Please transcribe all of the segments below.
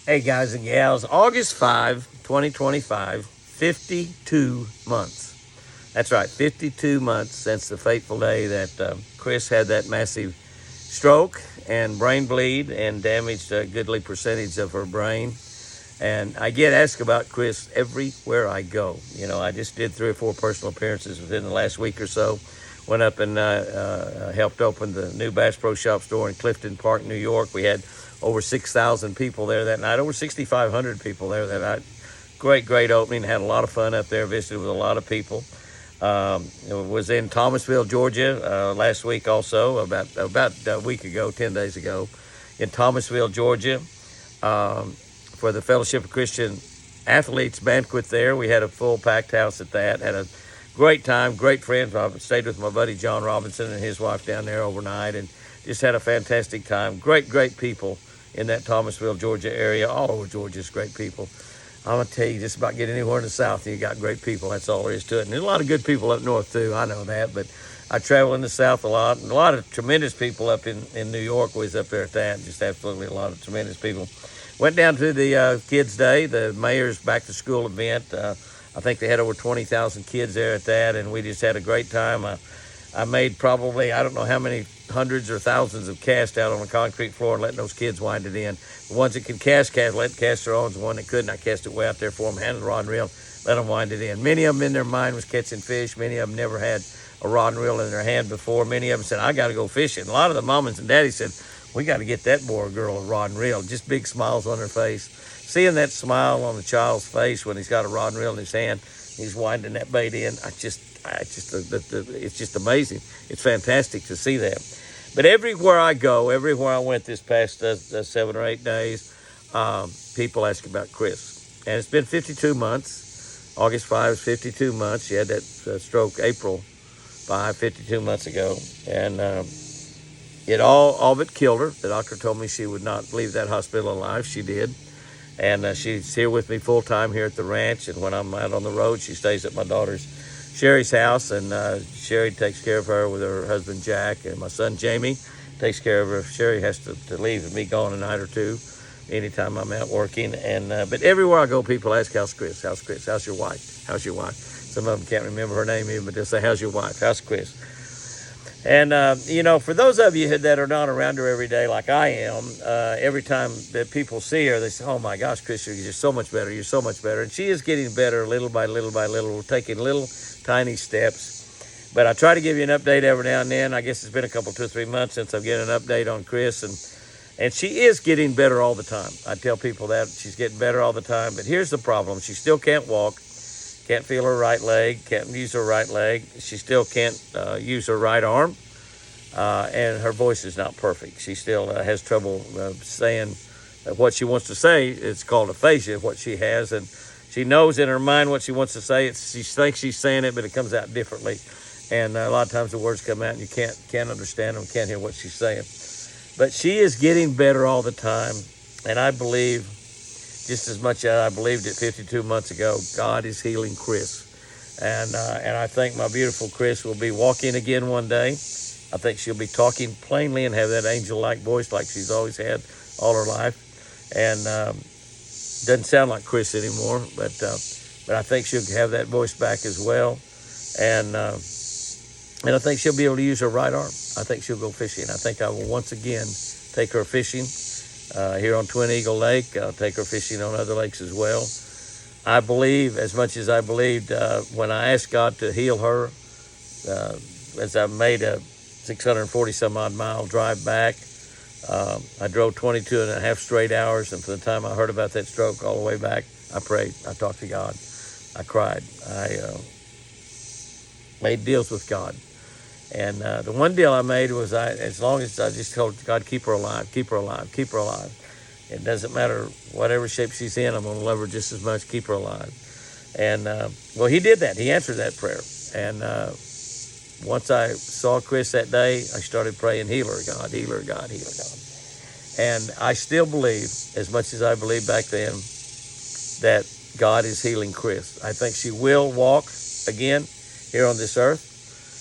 Hey, guys and gals, August 5, 2025, 52 months. That's right, 52 months since the fateful day that Chris had that massive stroke and brain bleed and damaged a goodly percentage of her brain. And I get asked about Chris everywhere I go. You know, I just did 3 or 4 personal appearances within the last week or so. Went up and helped open the new Bass Pro Shop store in Clifton Park, New York. We had over 6,000 people there that night, over 6,500 people there that night. Great opening. Had a lot of fun up there. Visited with a lot of people. Was in Thomasville, Georgia last week also, about a week ago, 10 days ago, in Thomasville, Georgia, for the Fellowship of Christian Athletes banquet there. We had a full packed house at that. Had a great time, great friends. I stayed with my buddy John Robinson and his wife down there overnight and just had a fantastic time. Great people in that Thomasville, Georgia area. All over Georgia's great people. I'm going to tell you, just about get anywhere in the South, you got great people. That's all there is to it. And there's a lot of good people up north, too. I know that. But I travel in the South a lot. And a lot of tremendous people up in New York was up there at that. Just absolutely a lot of tremendous people. Went down to the Kids Day, the mayor's back-to-school event. I think they had over 20,000 kids there at that, and we just had a great time. I made probably, I don't know how many hundreds or thousands of casts out on the concrete floor and letting those kids wind it in. The ones that could let them cast their own. The one that couldn't, I cast it way out there for them, handed the rod and reel, let them wind it in. Many of them in their mind was catching fish. Many of them never had a rod and reel in their hand before. Many of them said, I got to go fishing. A lot of the mamas and daddies said, we got to get that boy or girl a rod and reel. Just big smiles on their face. Seeing that smile on the child's face when he's got a rod and reel in his hand, he's winding that bait in. It's just amazing. It's fantastic to see that. But everywhere I go, everywhere I went this past 7 or 8 days, people ask about Chris. And it's been 52 months. August 5 is 52 months. She had that stroke April 5, 52 months ago. And it all but killed her. The doctor told me she would not leave that hospital alive. She did. And she's here with me full time here at the ranch. And when I'm out on the road, she stays at my daughter's Sherry's house. And Sherry takes care of her with her husband Jack. And my son Jamie takes care of her. Sherry has to leave and be gone a night or two anytime I'm out working. And but everywhere I go, people ask, how's Chris? How's Chris? How's your wife? How's your wife? Some of them can't remember her name even, but they'll say, how's your wife? How's Chris? And, for those of you that are not around her every day like I am, every time that people see her, they say, oh, my gosh, Chris, you're just so much better. You're so much better. And she is getting better little by little, taking little tiny steps. But I try to give you an update every now and then. I guess it's been a couple, 2 or 3 months since I've given an update on Chris. And she is getting better all the time. I tell people that she's getting better all the time. But here's the problem. She still can't walk. Can't feel her right leg, can't use her right leg. She still can't use her right arm, and her voice is not perfect. She still has trouble saying what she wants to say. It's called aphasia, what she has, and she knows in her mind what she wants to say. She thinks she's saying it, but it comes out differently, and a lot of times the words come out and you can't understand them, can't hear what she's saying. But she is getting better all the time, and I believe, just as much as I believed it 52 months ago, God is healing Chris. And I think my beautiful Chris will be walking again one day. I think she'll be talking plainly and have that angel-like voice like she's always had all her life. And doesn't sound like Chris anymore, but I think she'll have that voice back as well. And I think she'll be able to use her right arm. I think she'll go fishing. I think I will once again take her fishing. Here on Twin Eagle Lake. I'll take her fishing on other lakes as well. I believe, as much as I believed when I asked God to heal her, as I made a 640 some odd mile drive back, I drove 22 and a half straight hours, and from the time I heard about that stroke all the way back, I prayed, I talked to God, I cried, I made deals with God. And the one deal I made was as long as I just told God, keep her alive, keep her alive, keep her alive. It doesn't matter whatever shape she's in, I'm going to love her just as much, keep her alive. And, he did that. He answered that prayer. And once I saw Chris that day, I started praying, heal her, God, heal her, God, heal her, God. And I still believe, as much as I believed back then, that God is healing Chris. I think she will walk again here on this earth.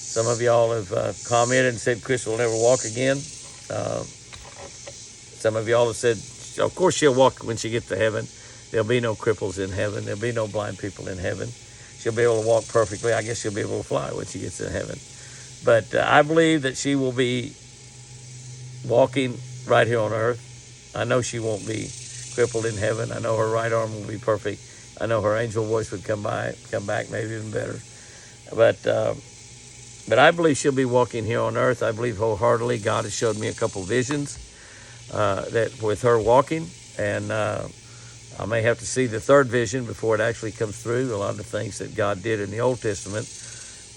Some of y'all have commented and said Chris will never walk again. Some of y'all have said of course, she'll walk when she gets to heaven. There'll be no cripples in heaven. There'll be no blind people in heaven. She'll be able to walk perfectly. I guess she'll be able to fly when she gets to heaven. But I believe that she will be walking right here on earth. I know she won't be crippled in heaven. I know her right arm will be perfect. I know her angel voice would come back, maybe even better. But I believe she'll be walking here on earth. I believe wholeheartedly. God has showed me a couple visions that with her walking, and I may have to see the third vision before it actually comes through. A lot of the things that God did in the Old Testament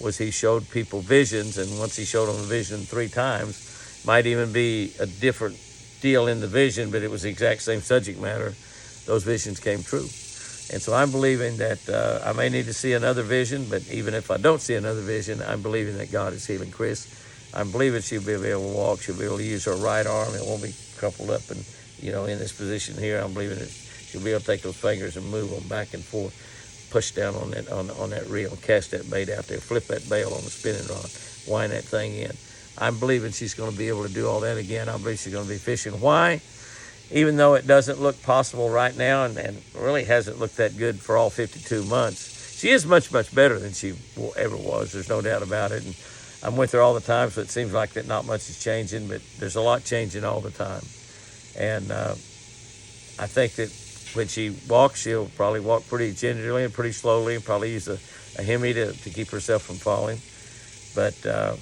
was he showed people visions, and once he showed them a vision 3 times, might even be a different deal in the vision, but it was the exact same subject matter. Those visions came true. And so I'm believing that I may need to see another vision, but even if I don't see another vision, I'm believing that God is healing Chris. I'm believing she'll be able to walk. She'll be able to use her right arm. It won't be crumpled up and, in this position here. I'm believing that she'll be able to take those fingers and move them back and forth, push down on that reel, cast that bait out there, flip that bail on the spinning rod, wind that thing in. I'm believing she's going to be able to do all that again. I believe she's going to be fishing. Why? Even though it doesn't look possible right now and really hasn't looked that good for all 52 months, she is much, much better than she ever was. There's no doubt about it. And I'm with her all the time, so it seems like that not much is changing, but there's a lot changing all the time. And I think that when she walks, she'll probably walk pretty gingerly and pretty slowly and probably use a Hemi to keep herself from falling. But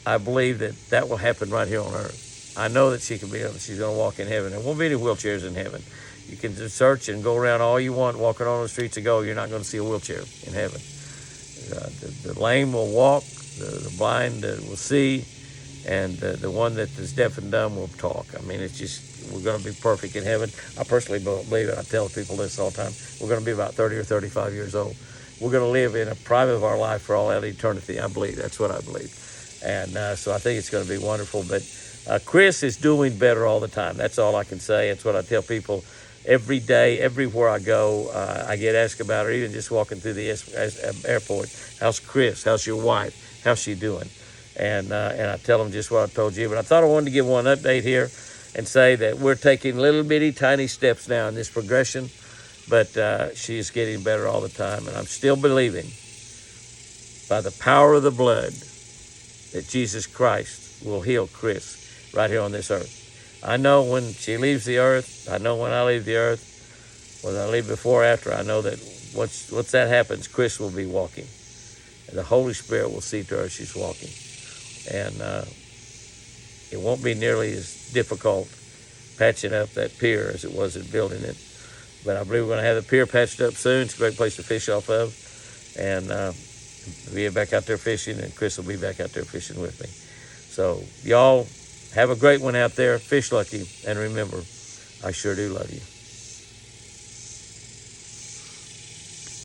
I believe that will happen right here on earth. I know that she's going to walk in heaven. There won't be any wheelchairs in heaven. You can just search and go around all you want, walking on the streets of gold. You're not going to see a wheelchair in heaven. The lame will walk, the blind will see, and the one that is deaf and dumb will talk. I mean, it's just, we're going to be perfect in heaven. I personally believe it. I tell people this all the time. We're going to be about 30 or 35 years old. We're going to live in a prime of our life for all that eternity. I believe. That's what I believe. And so I think it's going to be wonderful. But Chris is doing better all the time. That's all I can say. It's what I tell people every day, everywhere I go. I get asked about her, even just walking through the airport. How's Chris? How's your wife? How's she doing? And I tell them just what I told you. But I thought I wanted to give one update here and say that we're taking little bitty tiny steps now in this progression. But she is getting better all the time. And I'm still believing by the power of the blood that Jesus Christ will heal Chris right here on this earth. I know when she leaves the earth. I know when I leave the earth. Whether I leave before or after, I know that once that happens, Chris will be walking. And the Holy Spirit will see to her she's walking. And it won't be nearly as difficult patching up that pier as it was in building it. But I believe we're going to have the pier patched up soon. It's a great place to fish off of. And we'll be back out there fishing, and Chris will be back out there fishing with me. So y'all have a great one out there. Fish lucky. And remember, I sure do love you.